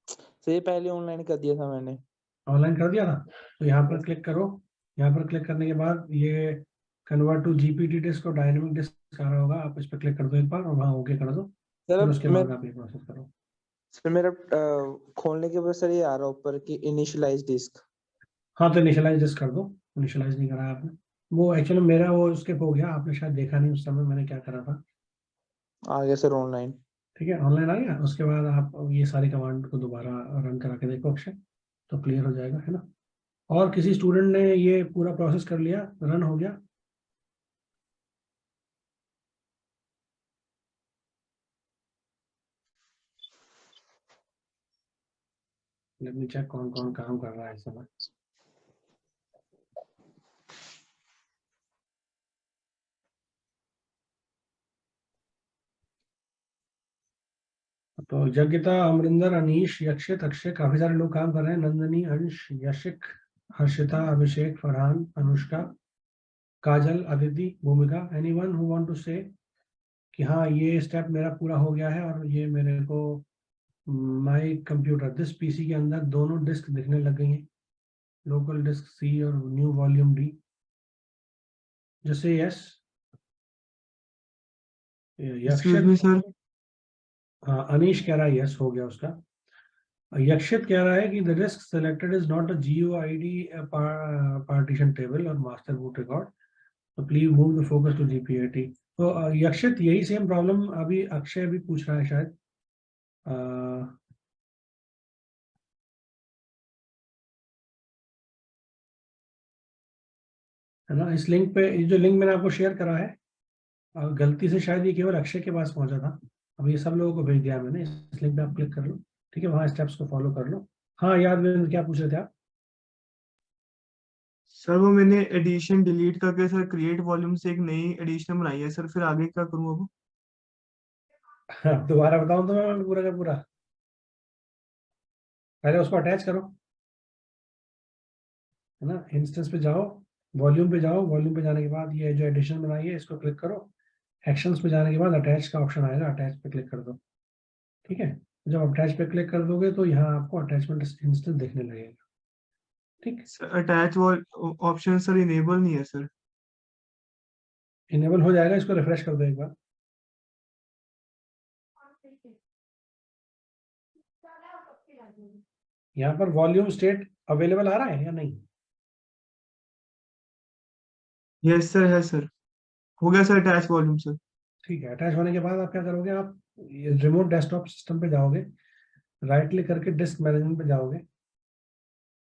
सर ये पहले ऑनलाइन कर दिया था मैंने। ऑनलाइन कर दिया था, तो यहाँ पर क्लिक करो, यहाँ पर क्लिक करने के बाद ये कन्वर्ट टू जीपीटी डिस्क और डायनेमिक डिस्क आ रहा होगा, आप इस पर क्लिक कर दो एक बार और वहाँ ओके कर दो, सर फिर उसके अब मैं बाद आप ये प्रोसेस करो। सर मेरा खोलने के बाद सर ये आ रहा ऊपर कि इनिशियलाइज डिस्क। हाँ तो इनिशियलाइज डिस्क कर दो, इनिशियलाइज नहीं करा आपने, वो एक्चुअली मेरा वो स्किप हो गया, आपने शायद देखा नहीं उस समय मैंने क्या करा था। आ गया सर ऑनलाइन। ठीक है, ऑनलाइन आ गया, उसके बाद आप ये सारी कमांड को दोबारा रन करा के देखो अक्षय, तो क्लियर हो जाएगा, है ना। और किसी स्टूडेंट ने ये पूरा प्रोसेस कर लिया, रन हो गया? लेट मी चेक कौन कौन काम कर रहा है इस समय। तो यज्ञिता, अमरिंदर, अनीश, यक्षित, अक्षय, काफी सारे लोग काम कर रहे हैं। नंदनी, अंश, यशिक, हर्षिता, अभिषेक, फरहान, अनुष्का, काजल, अदिति, भूमिका, एनीवन हु वांट टू से कि हाँ ये स्टेप मेरा पूरा हो गया है और ये मेरे को माय कंप्यूटर दिस पीसी के अंदर दोनों डिस्क दिखने लग गई हैं, लोकल डिस्क सी और न्यू वॉल्यूम डी। जैसे यस, एक्सक्यूज मी यक्षित, सर। हाँ अनीश कह रहा है यस हो गया उसका। यक्षित कह रहा है कि the disk selected is not a GUID partition table और मास्टर बूट रिकॉर्ड, तो please move the focus to GPAT। तो यक्षित यही सेम प्रॉब्लम अभी अक्षय भी पूछ रहा है शायद। है ना, इस लिंक पे, ये जो लिंक मैंने आपको शेयर करा है, गलती से शायद ये केवल अक्षय के पास पहुंचा था, अब ये सब लोगों को भेज दिया मैंने, इस लिंक पे आप क्लिक कर लो, ठीक है, वहाँ स्टेप्स को फॉलो कर लो। हाँ यादविंद्र, क्या पूछ रहे थे आप? सर वो मैंने एडिशन डिलीट करके सर क्रिएट वॉल्यूम से एक नई एडिशन बनाई है सर, फिर आगे क्या करूँ अब? हाँ, दोबारा बताऊं तो मैं पूरा का पूरा, पहले उसको अटैच करो, है ना, इंस्टेंस पे जाओ, वॉल्यूम पे जाओ, वॉल्यूम पे जाने के बाद ये जो एडिशन बनाई है इसको क्लिक करो, एक्शंस पे जाने के बाद अटैच का ऑप्शन आएगा, अटैच पे क्लिक कर दो, ठीक है। जब अटैच पे क्लिक कर दोगे तो यहाँ आपको अटैचमेंट इंस्टेंस देखने लगेगा, ठीक। Sir attach wall option sir enable नहीं है सर। इनेबल हो जाएगा, इसको रिफ्रेश कर दो एक बार। यहाँ पर वॉल्यूम स्टेट अवेलेबल आ रहा है या नहीं? यस सर, है सर, हो गया सर अटैच वॉल्यूम सर। ठीक है, अटैच होने के बाद आप क्या करोगे, आप रिमोट डेस्कटॉप सिस्टम पे जाओगे, राइट क्लिक करके डिस्क मैनेजमेंट पे जाओगे,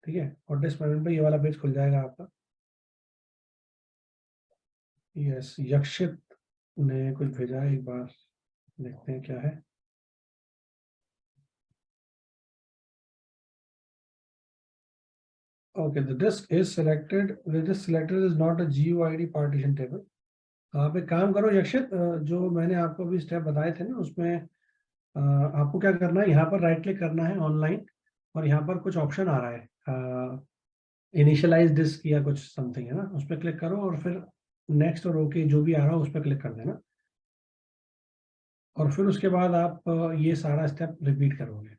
ठीक है, और डिस्क मैनेजमेंट पे ये वाला पेज खुल जाएगा आपका। यस, यक्षित ने कुछ भेजा है, एक बार देखते हैं क्या है। Okay, the disk is selected, the disk selected is not a GUID partition table. आप एक काम करो यक्षित, जो मैंने आपको अभी स्टेप बताए थे ना उसमें आपको क्या करना है, यहाँ पर राइट क्लिक करना है ऑनलाइन, और यहाँ पर कुछ ऑप्शन आ रहा है इनिशियलाइज डिस्क या कुछ समथिंग, है ना, उस पर क्लिक करो और फिर नेक्स्ट और ओके जो भी आ रहा है उस पर क्लिक कर देना, और फिर उसके बाद आप ये सारा स्टेप रिपीट करोगे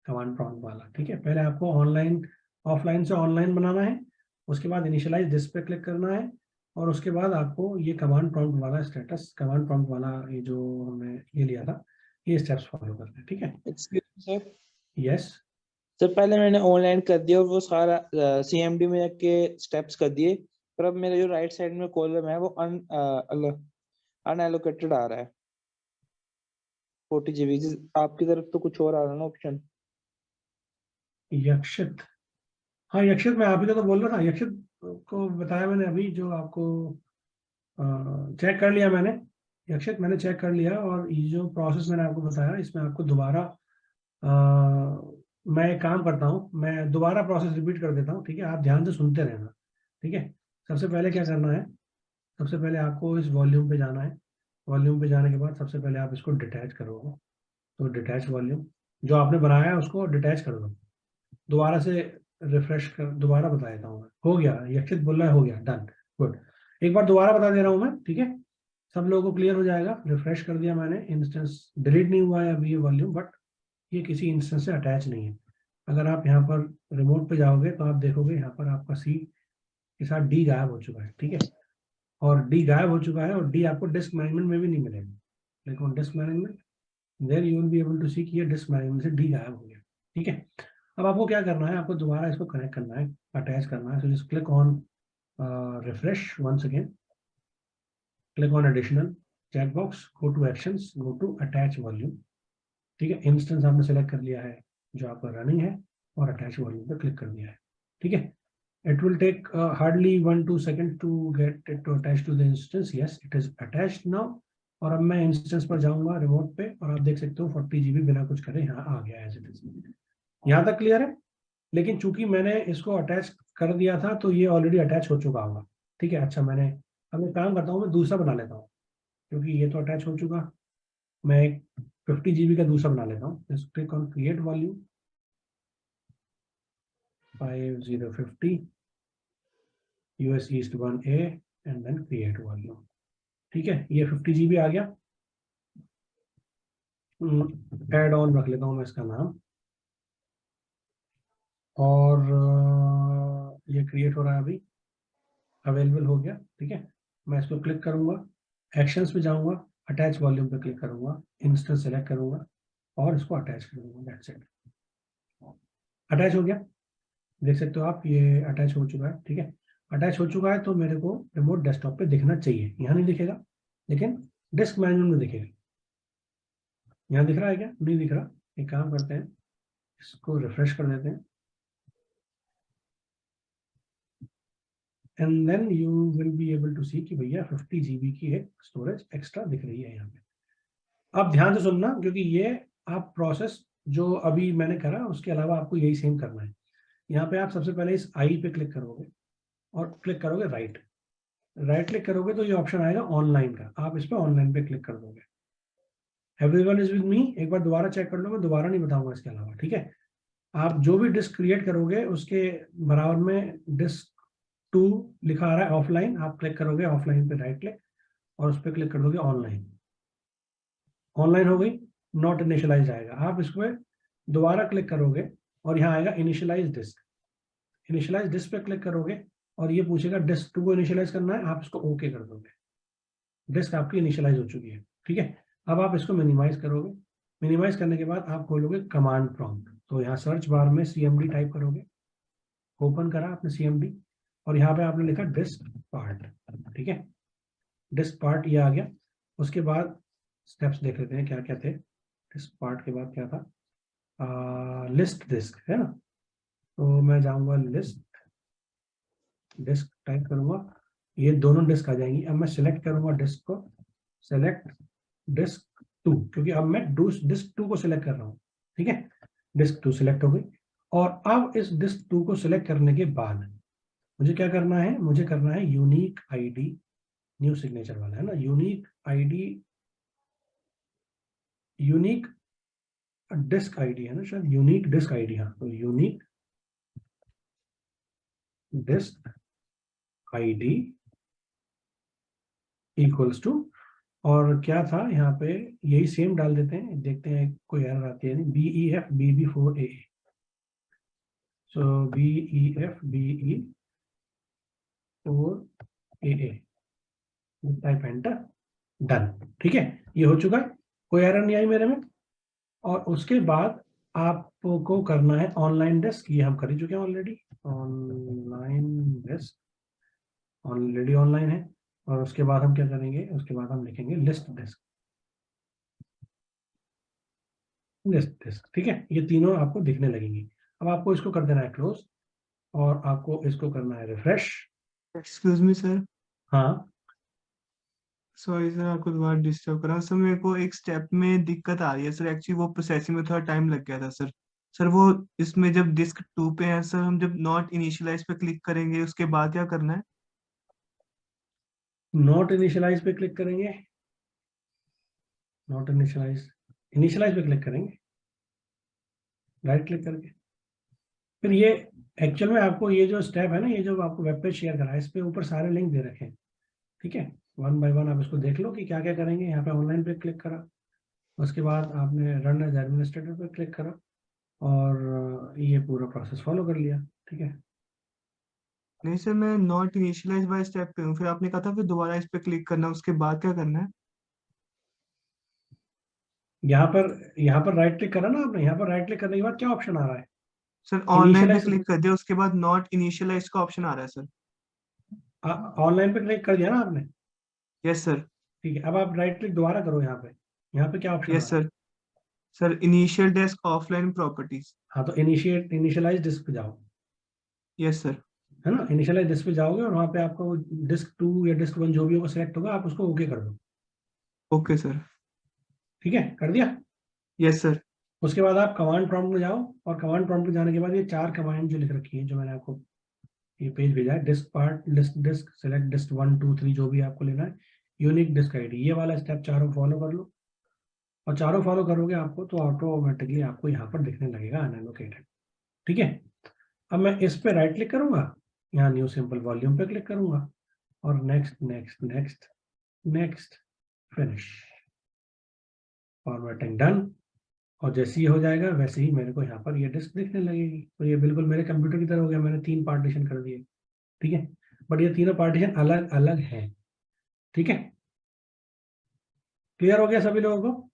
कमांड प्रॉम्प्ट वाला, ठीक है। पहले आपको ऑनलाइन, ऑफलाइन से ऑनलाइन बनाना है, उसके बाद इनिशियलाइज डिस्क पे क्लिक करना है, और उसके बाद आपको ये कमांड प्रॉम्प्ट वाला स्टेटस, कमांड प्रॉम्प्ट वाला ये जो हमने ये लिया था, ये स्टेप्स फॉलो करना है, ठीक है। Excuse me sir. Yes, sir पहले मैंने ऑनलाइन कर दिया और वो सारा CMD में जाके स्टेप्स कर दिए, पर अब मेरे जो राइट साइड में कॉलम है वो अनएलोकेटेड आ रहा है 40 GB। आपकी तरफ तो कुछ और आ रहा है ना ऑप्शन। यक्षित, हाँ यक्षित मैं आप ही का तो बोल रहा था, यक्षित को बताया मैंने अभी, जो आपको चेक कर लिया मैंने, यक्षित मैंने चेक कर लिया, और ये जो प्रोसेस मैंने आपको बताया इसमें आपको दोबारा मैं एक काम करता हूँ, मैं दोबारा प्रोसेस रिपीट कर देता हूँ, ठीक है, आप ध्यान से सुनते रहना, ठीक है। सबसे पहले क्या करना है, सबसे पहले आपको इस वॉल्यूम पे जाना है, वॉल्यूम पे जाने के बाद सबसे पहले आप इसको डिटैच करोगे, तो डिटैच वॉल्यूम जो आपने बनाया है उसको डिटैच कर दो, दोबारा से रिफ्रेश कर, दोबारा बता देता हूँ मैं, हो गया, यक्षित बोल रहा है हो गया, डन, गुड। एक बार दोबारा बता दे रहा हूँ मैं, ठीक है, सब लोगों को क्लियर हो जाएगा। रिफ्रेश कर दिया मैंने, इंस्टेंस डिलीट नहीं हुआ है अभी ये वॉल्यूम, बट ये किसी इंस्टेंस से अटैच नहीं है। अगर आप यहाँ पर रिमोट पे जाओगे तो आप देखोगे यहाँ पर आपका सी के साथ डी गायब हो चुका है, ठीक है, और डी गायब हो चुका है और डी आपको डिस्क मैनेजमेंट में भी नहीं मिलेगा। Click on disk management, then you will be able to see कि ये डिस्क मैनेजमेंट से डी गायब हो गया, ठीक है। अब आपको क्या करना है, आपको दोबारा इसको कनेक्ट करना है, अटैच करना है। So just click on refresh once again, click on additional check box, go to actions, go to attach volume, ठीक है। इंस्टेंस आपने सेलेक्ट कर लिया है जो आपका रनिंग है और अटैच वॉल्यूम पे क्लिक कर दिया है, ठीक है। It will take hardly 1-2 seconds to get it to attach to the instance. Yes, it is attached now. और अब मैं इंस्टेंस पर जाऊंगा रिमोट पे और आप देख सकते हो 40 GB बिना कुछ करे यहाँ आ गया एज इट इज। यहाँ तक क्लियर है। लेकिन चूंकि मैंने इसको अटैच कर दिया था तो ये ऑलरेडी अटैच हो चुका होगा, ठीक है। अच्छा, मैंने अब एक काम करता हूँ, मैं दूसरा बना लेता हूँ क्योंकि ये तो अटैच हो चुका। मैं एक 50 GB का दूसरा बना लेता हूँ। Click on create volume 5050 US East 1A and then create volume, ठीक है। ये 50 GB आ गया। एड ऑन रख लेता हूँ मैं इसका नाम, और ये क्रिएट हो रहा है अभी, अवेलेबल हो गया, ठीक है। मैं इसको क्लिक करूंगा, एक्शंस पे जाऊंगा, अटैच वॉल्यूम पे क्लिक करूंगा, इंस्टेंस सेलेक्ट करूंगा और इसको अटैच करूंगा, दैट्स इट। अटैच हो गया, देख सकते हो आप, ये अटैच हो चुका है, ठीक है। अटैच हो चुका है तो मेरे को रिमोट डेस्कटॉप पे दिखना चाहिए, यहाँ नहीं दिखेगा लेकिन डिस्क मैनेजमेंट में दिखेगा। यहाँ दिख रहा है क्या? नहीं दिख रहा। एक काम करते हैं, इसको रिफ्रेश कर देते हैं and then you will be able to see कि भैया 50 GB की एक स्टोरेज एक्स्ट्रा दिख रही है यहाँ पे। आप ध्यान से सुनना क्योंकि ये आप प्रोसेस जो अभी मैंने करा उसके अलावा आपको यही सेम करना है। यहाँ पे आप सबसे पहले इस आई पे क्लिक करोगे और क्लिक करोगे राइट क्लिक करोगे तो ये ऑप्शन आएगा ऑनलाइन का, आप इस पर ऑनलाइन पे क्लिक कर दोगे। एवरीवन इज विद मी, एक बार दोबारा चेक कर लो, मैं दोबारा नहीं बताऊंगा इसके अलावा, ठीक है। आप जो भी डिस्क क्रिएट करोगे उसके बराबर में डिस्क 2 लिखा आ रहा है ऑफलाइन, आप क्लिक करोगे ऑफलाइन पे राइट क्लिक और उस पर क्लिक कर दोगे ऑनलाइन। ऑनलाइन हो गई, नॉट इनिशियलाइज आएगा, आप इस पर दोबारा क्लिक करोगे और यहाँ आएगा इनिशियलाइज डिस्क। इनिशियलाइज डिस्क पे क्लिक करोगे और ये पूछेगा डिस्क 2 को इनिशियलाइज करना है, आप इसको ओके कर दोगे, डिस्क आपकी इनिशियलाइज हो चुकी है, ठीक है। अब आप इसको मिनिमाइज करोगे, मिनिमाइज करने के बाद आप खोलोगे कमांड प्रॉम्प्ट, तो यहाँ सर्च बार में CMD टाइप करोगे, ओपन करा आपने CMD और यहाँ पे आपने लिखा डिस्क पार्ट, ठीक है। डिस्क पार्ट ये आ गया। उसके बाद स्टेप्स देख लेते हैं क्या क्या थे। डिस्क पार्ट के बाद क्या था, लिस्ट डिस्क है ना, तो मैं जाऊंगा लिस्ट डिस्क टाइप करूंगा, ये दोनों डिस्क आ जाएंगी। अब मैं सिलेक्ट करूंगा डिस्क को, सेलेक्ट डिस्क 2, क्योंकि अब मैं डिस्क 2 को सिलेक्ट कर रहा हूँ, ठीक है। डिस्क 2 सिलेक्ट हो गई और अब इस डिस्क 2 को सिलेक्ट करने के बाद मुझे क्या करना है, मुझे करना है यूनिक आईडी, न्यू सिग्नेचर वाला है ना, unique ID, unique disk ID है ना शायद, यूनिक डिस्क आईडी, हाँ, तो unique disk ID equals to, और क्या था यहाँ पे, यही सेम डाल देते हैं, देखते हैं कोई एरर आती है नहीं, BEF BB4AA, सो BEF BE4AA, type enter, done, ठीक है। ये हो चुका है, कोई एरर नहीं आई मेरे में। और उसके बाद आपको करना है ऑनलाइन डिस्क, ये हम कर ही चुके हैं already, online disk already online है। और उसके बाद हम क्या करेंगे, उसके बाद हम लिखेंगे लिस्ट डिस्क, लिस्ट डिस्क, ठीक है। ये तीनों आपको दिखने लगेंगी। अब आपको इसको कर देना है क्लोज और आपको इसको करना है रिफ्रेश। एक्सक्यूज मी सर, हाँ, सॉरी सर आपको दोबारा डिस्टर्ब करा सर। मेरे को एक स्टेप में दिक्कत आ रही है सर, एक्चुअली वो प्रोसेसिंग में थोड़ा टाइम लग गया था सर। सर वो इसमें जब डिस्क 2 पे है सर, हम जब नॉट इनिशियलाइज पे क्लिक करेंगे उसके बाद क्या करना है? नॉट इनिशियलाइज पे क्लिक करेंगे, नॉट इनिशियलाइज, इनिशियलाइज पे क्लिक करेंगे राइट क्लिक करके। फिर ये एक्चुअल में आपको ये जो स्टेप है ना, ये जो आपको वेब पेज शेयर करा है, इस पे ऊपर सारे लिंक दे रखे हैं, ठीक है। 1 बाय 1 आप इसको देख लो कि क्या क्या करेंगे। यहाँ पे ऑनलाइन पे क्लिक करा, उसके बाद आपने रन एज एडमिनिस्ट्रेटर पे क्लिक करा और ये पूरा प्रोसेस फॉलो कर लिया, ठीक है। नहीं सर, मैं नॉट इनिशियलाइज बाय स्टेप पे हूँ, फिर आपने कहा था फिर दोबारा इस पे क्लिक करना, उसके बाद क्या करना है? यहाँ पर राइट क्लिक करा ना आपने, यहाँ पर राइट क्लिक करने के बाद क्या ऑप्शन आ रहा है? सर ऑनलाइन पे इनिशियलाइज, क्लिक कर दिया, उसके बाद नॉट इनिशियलाइज का ऑप्शन आ रहा है सर। ऑनलाइन पे क्लिक कर दिया ना आपने? Yes sir. ठीक है, अब आप राइट क्लिक दोबारा करो यहाँ पे क्या ऑप्शन आ यस रहा है? Sir. Sir initial desk offline properties. हाँ, तो इनिशियलाइज डिस्क पे जाओ, यस सर। है ना? इनिशियलाइज डिस्क पे जाओगे और वहाँ पे आपको डिस्क 2 या डिस्क 1 जो भी होगा सिलेक्ट होगा, आप उसको ओके कर दो। Okay sir. ठीक है, कर दिया? Yes sir. उसके बाद आप कमांड प्रॉम्प्ट में जाओ, और कमांड प्रॉम्प्ट में जाने के बाद ये 4 कमांड जो लिख रखी है, जो मैंने आपको ये पेज भेजा है, disk part, disk disk select disk 1 2 3 जो भी आपको लेना है, यूनिक डिस्क आईडी, ये वाला स्टेप चारों फॉलो कर लो। और चारों फॉलो करोगे आपको तो ऑटोमेटिकली आपको यहाँ पर दिखने लगेगा अनएलोकेटेड। ठीक है, अब मैं इस पे राइट क्लिक करूंगा, यहाँ न्यू सिंपल वॉल्यूम पे क्लिक करूंगा, और next next next next, finish, formatting done. और जैसे ही हो जाएगा वैसे ही मेरे को यहाँ पर ये डिस्क दिखने लगेगी। तो ये बिल्कुल मेरे कंप्यूटर की तरह हो गया, मैंने 3 पार्टीशन कर दिए। ठीक है, बट ये तीनों पार्टीशन अलग अलग हैं। ठीक है, क्लियर हो गया सभी लोगों को?